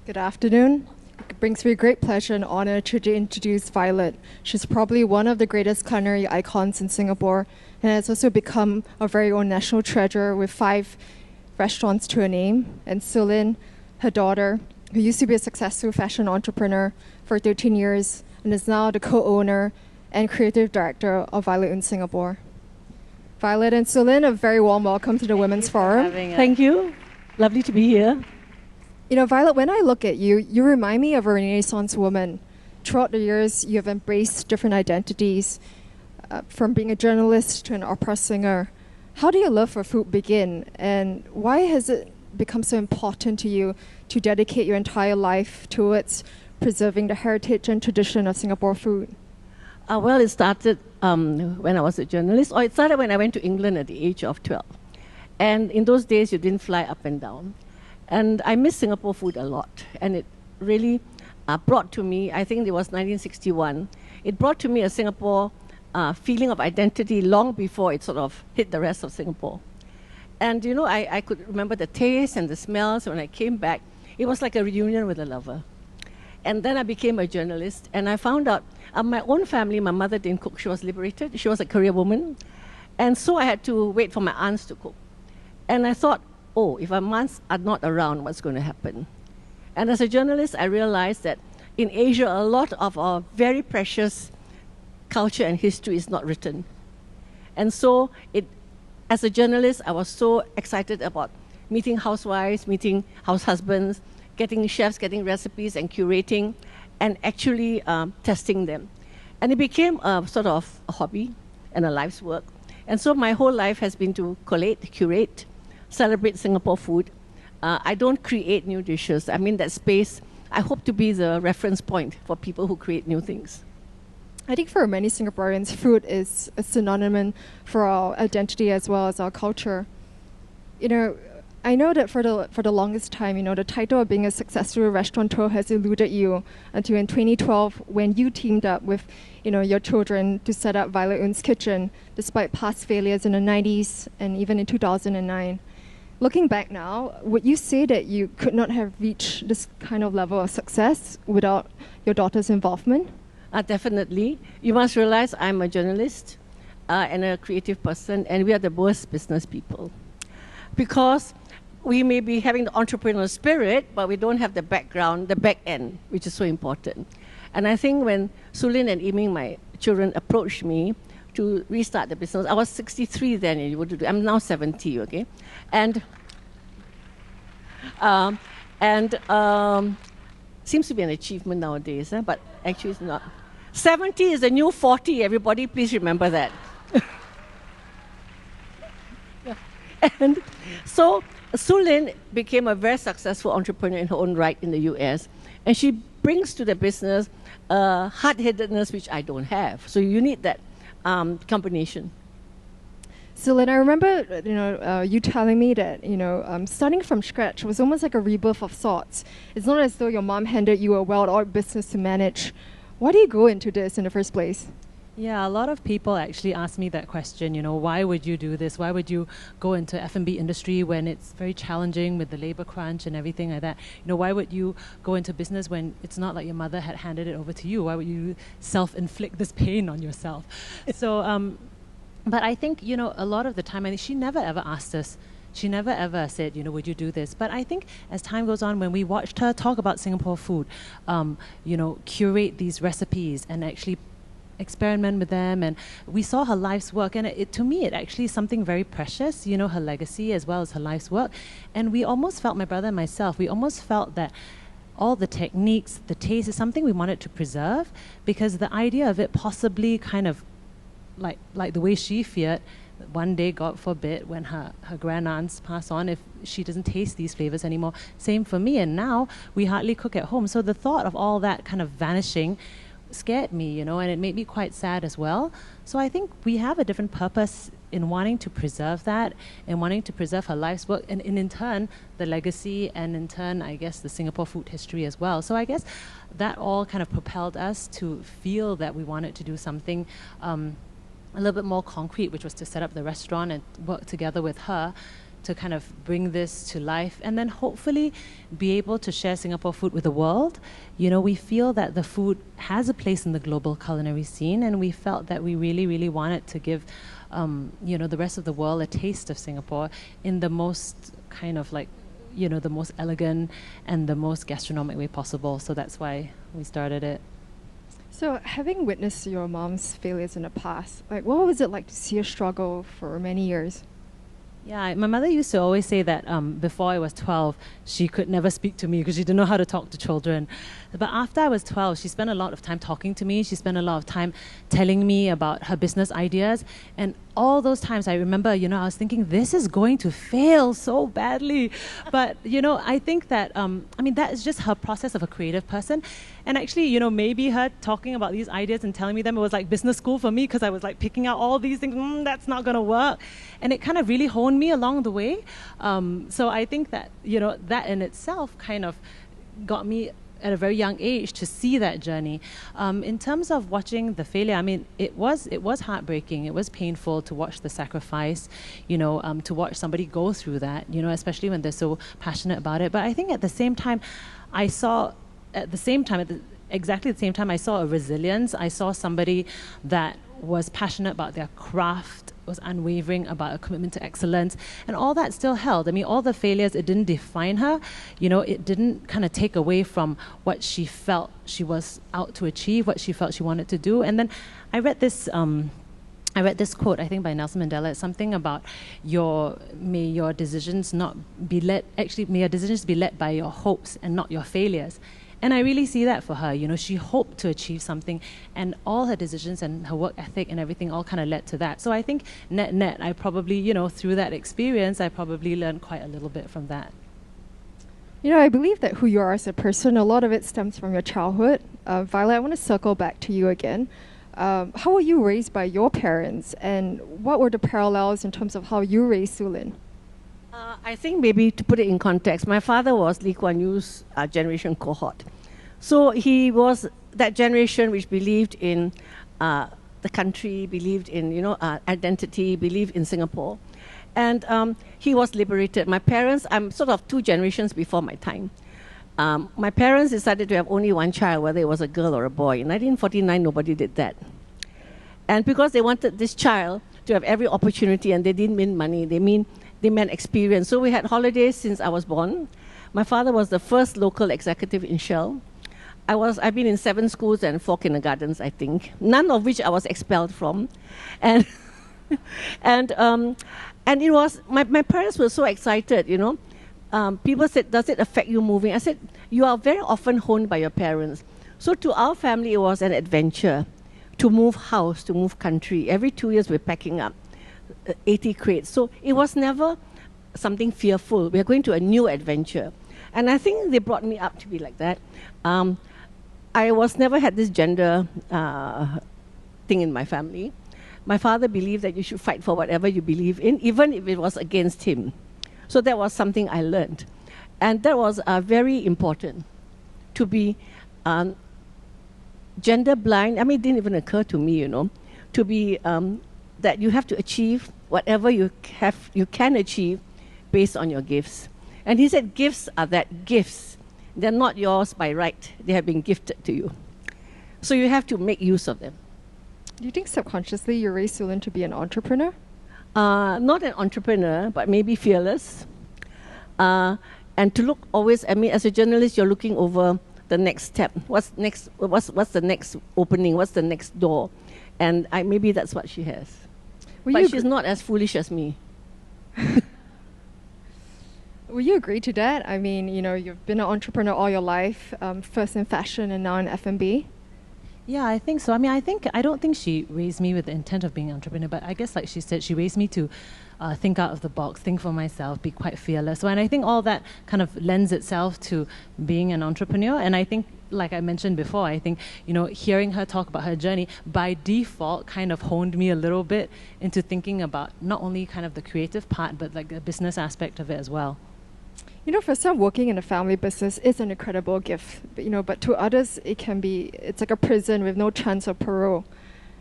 Good afternoon. It brings me great pleasure and honor to introduce Violet. She's probably one of the greatest culinary icons in Singapore and has also become a very own national treasure with 5 restaurants to her name. And Su-Lyn, her daughter, who used to be a successful fashion entrepreneur for 13 years and is now the co-owner and creative director of Violet Oon Singapore. Violet and Su-Lyn, a very warm welcome to the Women's Forum. Thank you. Lovely to be here. You know, Violet, when I look at you, you remind me of a Renaissance woman. Throughout the years, you have embraced different identities, from being a journalist to an opera singer. How did your love for food begin, and why has it become so important to you to dedicate your entire life towards preserving the heritage and tradition of Singapore food? Well, it started when I was a journalist, or it started when I went to England at the age of 12. And in those days, you didn't fly up and down. And I miss Singapore food a lot. And it really brought to me, I think it was 1961, it brought to me a Singapore feeling of identity long before it sort of hit the rest of Singapore. And you know, I could remember the taste and the smells when I came back. It was like a reunion with a lover. And then I became a journalist, and I found out my own family, my mother didn't cook. She was liberated. She was a career woman. And so I had to wait for my aunts to cook. And I thought, oh, if our aunts are not around, what's going to happen? And as a journalist, I realized that in Asia, a lot of our very precious culture and history is not written. And so as a journalist, I was so excited about meeting housewives, meeting house husbands, getting chefs, getting recipes and curating and actually testing them. And it became a sort of a hobby and a life's work. And so my whole life has been to collate, curate, celebrate Singapore food. I don't create new dishes. I'm in that space. I hope to be the reference point for people who create new things. I think for many Singaporeans, food is a synonym for our identity as well as our culture. You know, I know that for the longest time, you know, the title of being a successful restaurateur has eluded you until in 2012 when you teamed up with, you know, your children to set up Violet Oon's Kitchen, despite past failures in the 90s and even in 2009. Looking back now, would you say that you could not have reached this kind of level of success without your daughter's involvement? Definitely. You must realize I'm a journalist and a creative person, and we are the worst business people. Because we may be having the entrepreneurial spirit, but we don't have the background, the back end, which is so important. And I think when Su-Lyn and Yiming, my children, approached me to restart the business, I was 63 then, and I'm now 70, okay? And seems to be an achievement nowadays, but actually it's not. 70 is the new 40, everybody, please remember that. Yeah. And so Su-Lyn became a very successful entrepreneur in her own right in the US, and she brings to the business hard-headedness which I don't have. So you need that combination. Su-Lyn, I remember, you telling me that, starting from scratch was almost like a rebirth of sorts. It's not as though your mom handed you a well-oiled business to manage. Why do you go into this in the first place? Yeah, a lot of people actually ask me that question, why would you do this? Why would you go into F&B industry when it's very challenging with the labor crunch and everything like that? Why would you go into business when it's not like your mother had handed it over to you? Why would you self-inflict this pain on yourself? So, but I think, a lot of the time, she never ever asked us. She never ever said, would you do this? But I think as time goes on, when we watched her talk about Singapore food, curate these recipes and actually experiment with them, and we saw her life's work, and to me it actually is something very precious, her legacy as well as her life's work. And we almost felt, my brother and myself, we almost felt that all the techniques, the taste is something we wanted to preserve, because the idea of it possibly kind of like the way she feared one day, God forbid, when her grand-aunts pass on, if she doesn't taste these flavors anymore. Same for me, and now we hardly cook at home. So the thought of all that kind of vanishing scared me, and it made me quite sad as well. So I think we have a different purpose in wanting to preserve that and wanting to preserve her life's work, and in turn the legacy, and in turn I guess the Singapore food history as well. So I guess that all kind of propelled us to feel that we wanted to do something a little bit more concrete, which was to set up the restaurant and work together with her to kind of bring this to life and then hopefully be able to share Singapore food with the world. You know, we feel that the food has a place in the global culinary scene, and we felt that we really, really wanted to give, you know, the rest of the world a taste of Singapore in the most kind of like, you know, the most elegant and the most gastronomic way possible. So that's why we started it. So, having witnessed your mom's failures in the past, like, what was it like to see her struggle for many years? Yeah, my mother used to always say that before I was 12, she could never speak to me because she didn't know how to talk to children. But after I was 12, she spent a lot of time talking to me. She spent a lot of time telling me about her business ideas. And all those times I remember, you know, I was thinking, this is going to fail so badly. But, you know, I think that, I mean, that is just her process of a creative person. And actually, you know, maybe her talking about these ideas and telling me them, it was like business school for me because I was like picking out all these things, that's not going to work. And it kind of really honed me along the way. So I think that, you know, that in itself kind of got me at a very young age to see that journey. In terms of watching the failure, I mean, it was heartbreaking. It was painful to watch the sacrifice, you know, to watch somebody go through that, you know, especially when they're so passionate about it. But I think at the same time, I saw exactly the same time, I saw a resilience. I saw somebody that was passionate about their craft, was unwavering about a commitment to excellence, and all that still held. I mean, all the failures, it didn't define her. You know, it didn't kind of take away from what she felt she was out to achieve, what she felt she wanted to do. And then I read this quote, I think by Nelson Mandela. It's something about may your decisions be led by your hopes and not your failures. And I really see that for her. You know, she hoped to achieve something, and all her decisions and her work ethic and everything all kind of led to that. So I think net, I probably, you know, through that experience, I probably learned quite a little bit from that. You know, I believe that who you are as a person, a lot of it stems from your childhood. Violet, I want to circle back to you again. How were you raised by your parents, and what were the parallels in terms of how you raised Su-Lyn? I think maybe to put it in context, my father was Lee Kuan Yew's generation cohort. So he was that generation which believed in the country, believed in, you know, identity, believed in Singapore. And he was liberated. My parents, I'm sort of 2 generations before my time. My parents decided to have only one child, whether it was a girl or a boy. In 1949, nobody did that. And because they wanted this child to have every opportunity, and they didn't mean money, they meant experience. So we had holidays since I was born. My father was the first local executive in Shell. I've been in 7 schools and 4 kindergartens, I think, none of which I was expelled from. And and it was, my parents were so excited, you know. People said, does it affect you moving? I said, you are very often honed by your parents. So to our family, it was an adventure to move house, to move country. Every 2 years, we're packing up 80 crates. So it was never something fearful. We are going to a new adventure. And I think they brought me up to be like that. I never had this gender thing in my family. My father believed that you should fight for whatever you believe in, even if it was against him. So that was something I learned. And that was very important, to be gender blind. I mean, it didn't even occur to me, you know, to be that you have to achieve whatever you can achieve based on your gifts. And he said gifts are gifts. They're not yours by right. They have been gifted to you. So you have to make use of them. Do you think subconsciously you raised Su-Lyn to be an entrepreneur? Not an entrepreneur, but maybe fearless. And to look always, I mean, as a journalist, you're looking over the next step. What's next? What's the next opening? What's the next door? And maybe that's what she has. But she's not as foolish as me. Will you agree to that? I mean, you know, you've been an entrepreneur all your life, first in fashion and now in F&B. Yeah, I think so. I mean, I don't think she raised me with the intent of being an entrepreneur, but I guess like she said, she raised me to think out of the box, think for myself, be quite fearless. So, and I think all that kind of lends itself to being an entrepreneur. And I think, like I mentioned before, I think, you know, hearing her talk about her journey by default kind of honed me a little bit into thinking about not only kind of the creative part, but like the business aspect of it as well. You know, for some, working in a family business is an incredible gift. But, you know, but to others, it's like a prison with no chance of parole.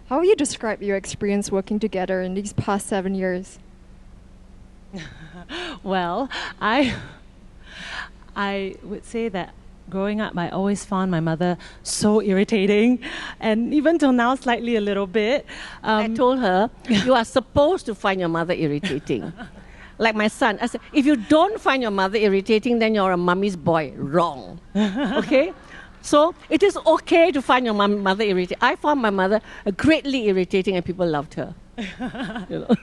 How would you describe your experience working together in these past 7 years? Well, I would say that growing up, I always found my mother so irritating, and even till now, slightly a little bit. I told her, you are supposed to find your mother irritating. Like my son, I said, if you don't find your mother irritating, then you're a mummy's boy. Wrong. Okay? So it is okay to find your mother irritating. I found my mother greatly irritating, and people loved her. You know?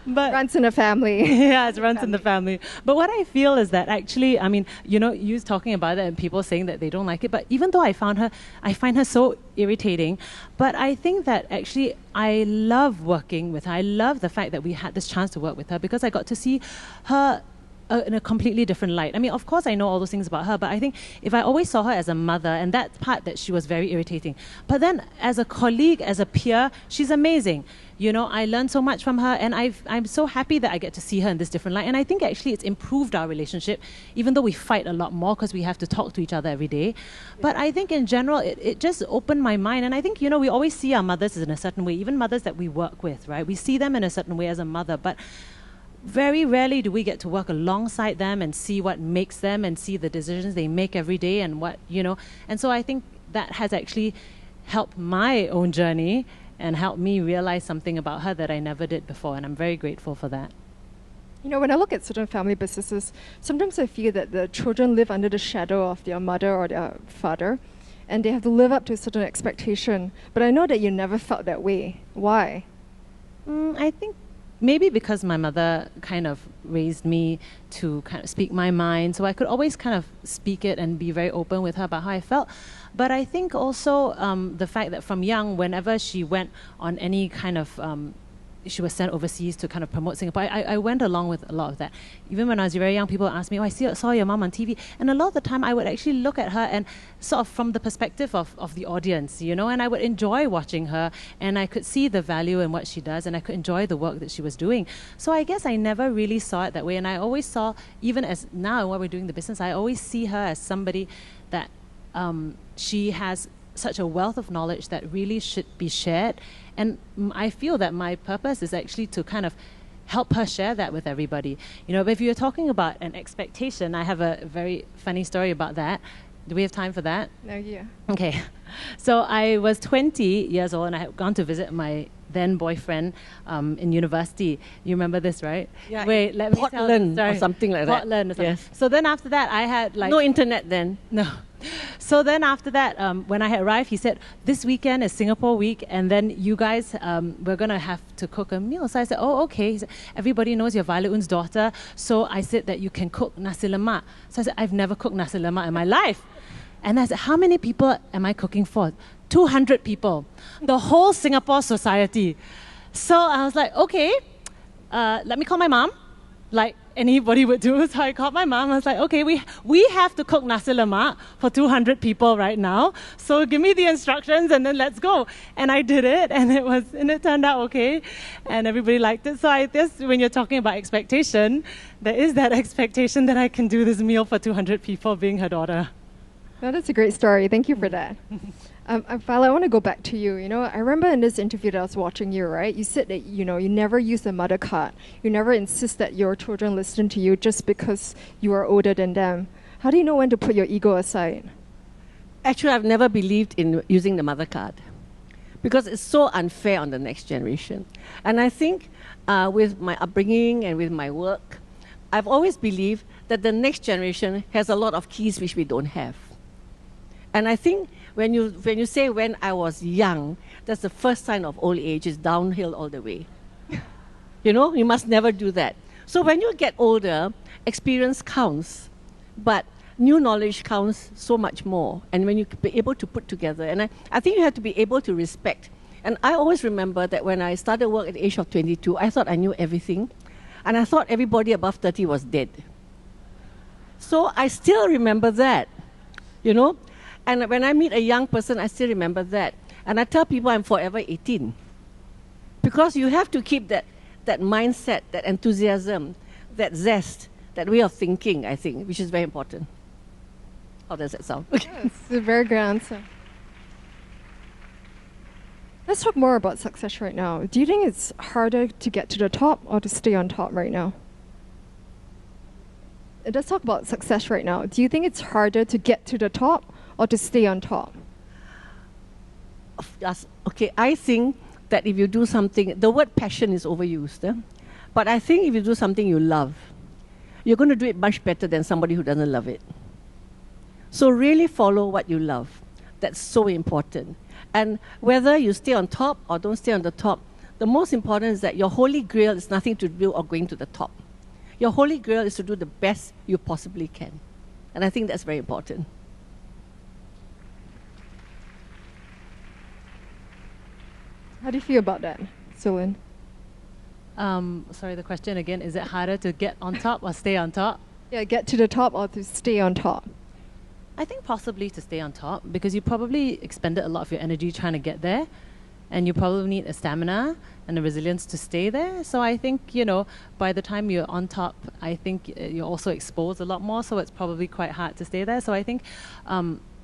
But Runs in a family. yeah, it runs in the family. But what I feel is that actually, I mean, you know, you talking about it and people saying that they don't like it. But even though I find her so irritating. But I think that actually I love working with her. I love the fact that we had this chance to work with her because I got to see her in a completely different light. I mean, of course, I know all those things about her, but I think if I always saw her as a mother, and that part that she was very irritating. But then as a colleague, as a peer, she's amazing. You know, I learned so much from her, and I'm so happy that I get to see her in this different light. And I think actually it's improved our relationship, even though we fight a lot more because we have to talk to each other every day. But I think in general, it just opened my mind. And I think, you know, we always see our mothers in a certain way, even mothers that we work with, right? We see them in a certain way as a mother, but very rarely do we get to work alongside them and see what makes them and see the decisions they make every day and what, you know. And so I think that has actually helped my own journey and helped me realize something about her that I never did before. And I'm very grateful for that. You know, when I look at certain family businesses, sometimes I feel that the children live under the shadow of their mother or their father, and they have to live up to a certain expectation. But I know that you never felt that way. Why? I think maybe because my mother kind of raised me to kind of speak my mind, so I could always kind of speak it and be very open with her about how I felt. But I think also the fact that from young, whenever she went on any kind of she was sent overseas to kind of promote Singapore. I went along with a lot of that. Even when I was very young, people asked me, oh, saw your mom on TV. And a lot of the time, I would actually look at her and sort of from the perspective of the audience, you know, and I would enjoy watching her, and I could see the value in what she does, and I could enjoy the work that she was doing. So I guess I never really saw it that way. And I always saw, even as now while we're doing the business, I always see her as somebody that she has such a wealth of knowledge that really should be shared. And I feel that my purpose is actually to kind of help her share that with everybody. You know, but if you're talking about an expectation, I have a very funny story about that. Do we have time for that? No, yeah. Okay. So I was 20 years old and I had gone to visit my then boyfriend in university. You remember this, right? Yeah. Wait, let me tell Portland sorry. or something like that. Portland or something. Yes. So then after that, I had like... No internet then. No. So then after that, when I had arrived, he said, this weekend is Singapore week, and then you guys, we're going to have to cook a meal. So I said, oh, okay. He said, everybody knows you're Violet Oon's daughter, so I said that you can cook nasi lemak. So I said, I've never cooked nasi lemak in my life. And I said, how many people am I cooking for? 200 people. The whole Singapore society. So I was like, okay, let me call my mom. Like anybody would do. So I called my mom. I was like, okay, we have to cook nasi lemak for 200 people right now. So give me the instructions and then let's go. And I did it, and it turned out okay, and everybody liked it. So I guess when you're talking about expectation, there is that expectation that I can do this meal for 200 people, being her daughter. Well, that's a great story. Thank you for that. Violet, I want to go back to you. You know, I remember in this interview that I was watching you, right? You said that, you know, you never use the mother card. You never insist that your children listen to you just because you are older than them. How do you know when to put your ego aside? Actually, I've never believed in using the mother card because it's so unfair on the next generation. And I think with my upbringing and with my work, I've always believed that the next generation has a lot of keys which we don't have. And I think when you say when I was young, that's the first sign of old age, is downhill all the way. You know, you must never do that. So when you get older, experience counts, but new knowledge counts so much more. And when you be able to put together, and I think you have to be able to respect. And I always remember that when I started work at the age of 22, I thought I knew everything. And I thought everybody above 30 was dead. So I still remember that, you know. And when I meet a young person, I still remember that. And I tell people I'm forever 18. Because you have to keep that mindset, that enthusiasm, that zest, that way of thinking, I think, which is very important. How does that sound? Yes, it's a very good answer. Let's talk more about success right now. Do you think it's harder to get to the top or to stay on top right now? Let's talk about success right now. Do you think it's harder to get to the top or to stay on top? Yes. Okay, I think that if you do something, the word passion is overused, but I think if you do something you love, you're going to do it much better than somebody who doesn't love it. So really follow what you love. That's so important. And whether you stay on top or don't stay on the top, the most important is that your holy grail is nothing to do or going to the top. Your holy grail is to do the best you possibly can. And I think that's very important. How do you feel about that, Su-Lyn? Sorry, the question again, is it harder to get on top or stay on top? Yeah, get to the top or to stay on top? I think possibly to stay on top, because you probably expended a lot of your energy trying to get there, and you probably need a stamina and a resilience to stay there. So I think, by the time you're on top, I think you're also exposed a lot more, so it's probably quite hard to stay there. So I think,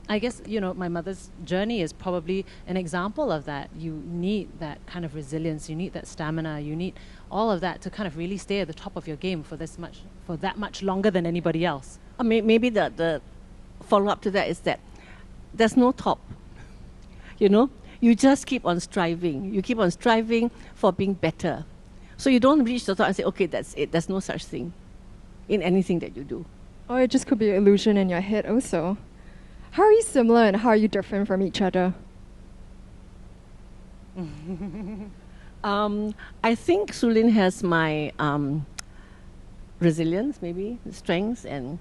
I guess, my mother's journey is probably an example of that. You need that kind of resilience, you need that stamina, you need all of that to kind of really stay at the top of your game for that much longer than anybody else. Maybe the follow-up to that is that there's no top. You just keep on striving. You keep on striving for being better. So you don't reach the top and say, okay, that's it. There's no such thing in anything that you do. Or it just could be an illusion in your head also. How are you similar and how are you different from each other? I think Su-Lyn has my resilience, maybe, strengths, and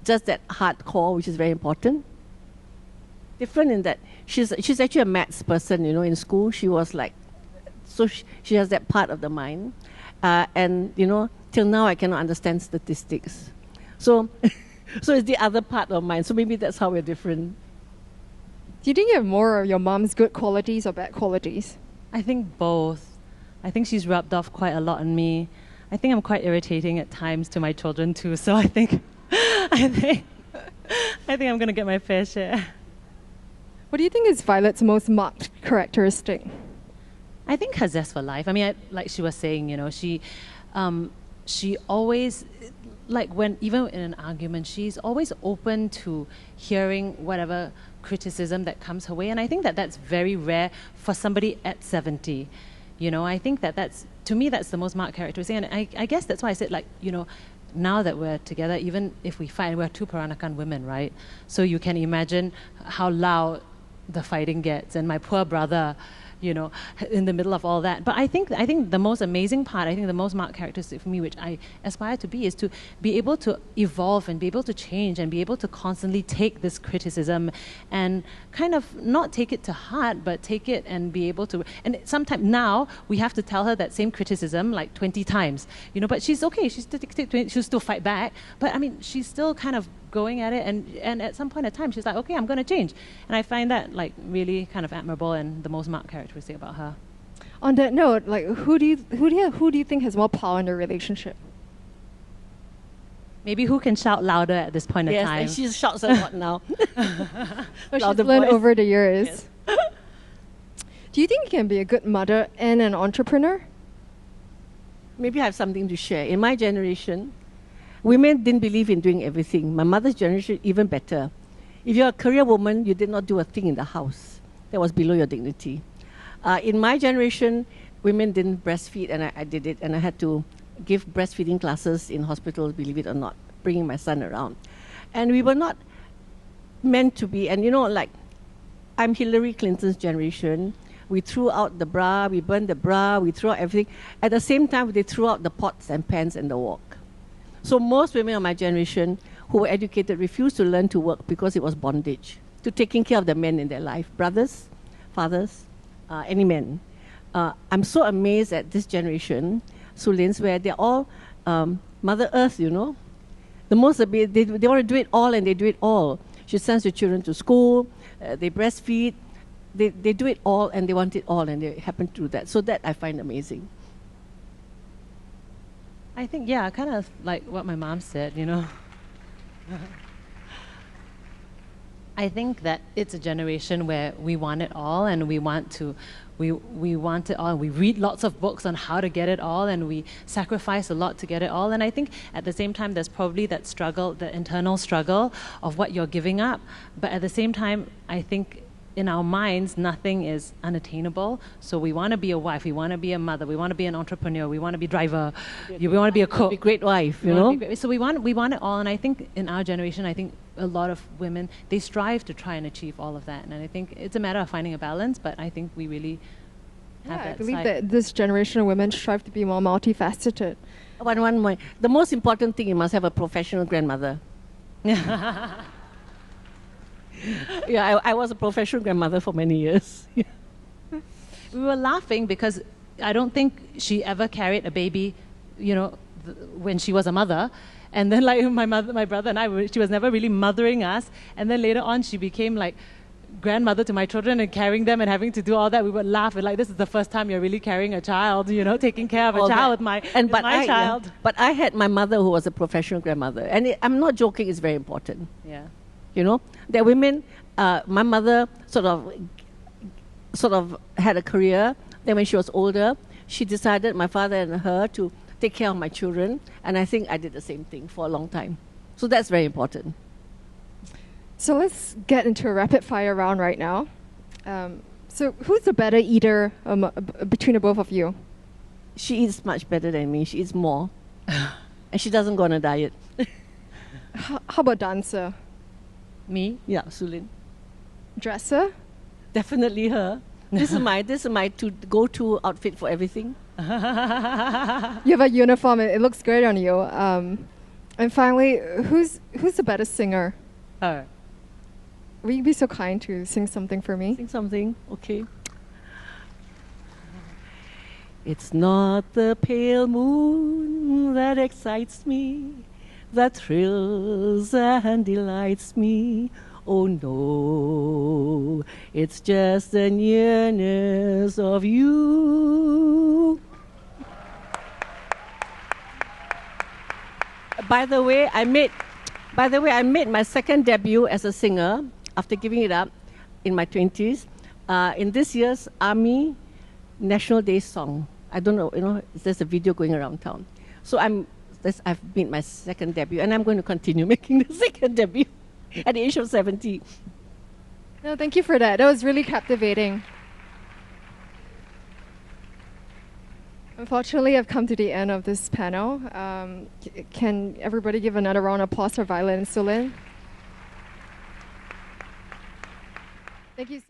just that hardcore, which is very important. Different in that she's actually a maths person, in school. She was like, so she has that part of the mind. And, till now I cannot understand statistics. So, so it's the other part of mine. So maybe that's how we're different. Do you think you have more of your mom's good qualities or bad qualities? I think both. I think she's rubbed off quite a lot on me. I think I'm quite irritating at times to my children too. So I think I'm going to get my fair share. What do you think is Violet's most marked characteristic? I think her zest for life. I mean, like she was saying, she always, even in an argument, she's always open to hearing whatever criticism that comes her way. And I think that that's very rare for somebody at 70. I think to me, that's the most marked characteristic. And I guess that's why I said, now that we're together, even if we fight, we're two Peranakan women, right? So you can imagine how loud the fighting gets. And my poor brother, in the middle of all that. But I think the most amazing part, the most marked characteristic for me, which I aspire to be, is to be able to evolve and be able to change and be able to constantly take this criticism and kind of not take it to heart, but take it and be able to. And sometimes now we have to tell her that same criticism like 20 times, but she's okay. She'll still fight back. But I mean, she's still kind of going at it, and at some point in time she's like, okay, I'm going to change. And I find that really kind of admirable and the most marked characteristic about her. On that note, who do you think has more power in the relationship? Maybe who can shout louder at this point in time? Yes, and she shouts a lot now. She's learned over the years. Yes. Do you think you can be a good mother and an entrepreneur? Maybe I have something to share. In my generation, women didn't believe in doing everything. My mother's generation, even better. If you're a career woman, you did not do a thing in the house. That was below your dignity. In my generation, women didn't breastfeed, and I did it. And I had to give breastfeeding classes in hospitals, believe it or not, bringing my son around. And we were not meant to be. And I'm Hillary Clinton's generation. We threw out the bra, we burned the bra, we threw out everything. At the same time, they threw out the pots and pans and the wok. So most women of my generation who were educated refused to learn to work because it was bondage to taking care of the men in their life, brothers, fathers, any men. I'm so amazed at this generation, Su-Lyn's, where they're all Mother Earth, The most they want to do it all, and they do it all. She sends her children to school, they breastfeed, they do it all, and they want it all, and they happen to do that. So that I find amazing. I think, kind of like what my mom said, I think that it's a generation where we want it all, and we want it all. We read lots of books on how to get it all, and we sacrifice a lot to get it all. And I think at the same time, there's probably that struggle, the internal struggle of what you're giving up. But at the same time, I think in our minds, nothing is unattainable. So we want to be a wife, we want to be a mother, we want to be an entrepreneur, we want to be a driver, we want to be a cook. Be a great wife, you know? So we want it all. And I think in our generation, I think a lot of women, they strive to try and achieve all of that. And I think it's a matter of finding a balance, but I think we really have that I believe side. that this generation of women strive to be more multifaceted. One more. The most important thing, you must have a professional grandmother. Yeah, I was a professional grandmother for many years. We were laughing because I don't think she ever carried a baby, you know, when she was a mother. And then like my brother and I, she was never really mothering us. And then later on, she became like grandmother to my children and carrying them and having to do all that. We would laugh at like, this is the first time you're really carrying a child, you know, taking care of a child with my child. Yeah, but I had my mother who was a professional grandmother. And I'm not joking, it's very important. Yeah. You know, there are women, my mother sort of had a career. Then when she was older, she decided, my father and her, to take care of my children. And I think I did the same thing for a long time. So that's very important. So let's get into a rapid fire round right now. So who's the better eater between the both of you? She eats much better than me. She eats more. And she doesn't go on a diet. How about dancer? Me? Yeah, Su-Lyn. Dresser? Definitely her. This is my go-to outfit for everything. You have a uniform. It looks great on you. And finally, who's the better singer? Her. Will you be so kind to sing something for me? Sing something, okay. It's not the pale moon that excites me, that thrills and delights me. Oh no, it's just the nearness of you. By the way, I made my second debut as a singer after giving it up in my 20s in this year's Army National Day song. I don't know, there's a video going around town. So I've made my second debut, and I'm going to continue making the second debut at the age of 70. No, thank you for that. That was really captivating. Unfortunately, I've come to the end of this panel. Can everybody give another round of applause for Violet Oon Su-Lyn? Thank you.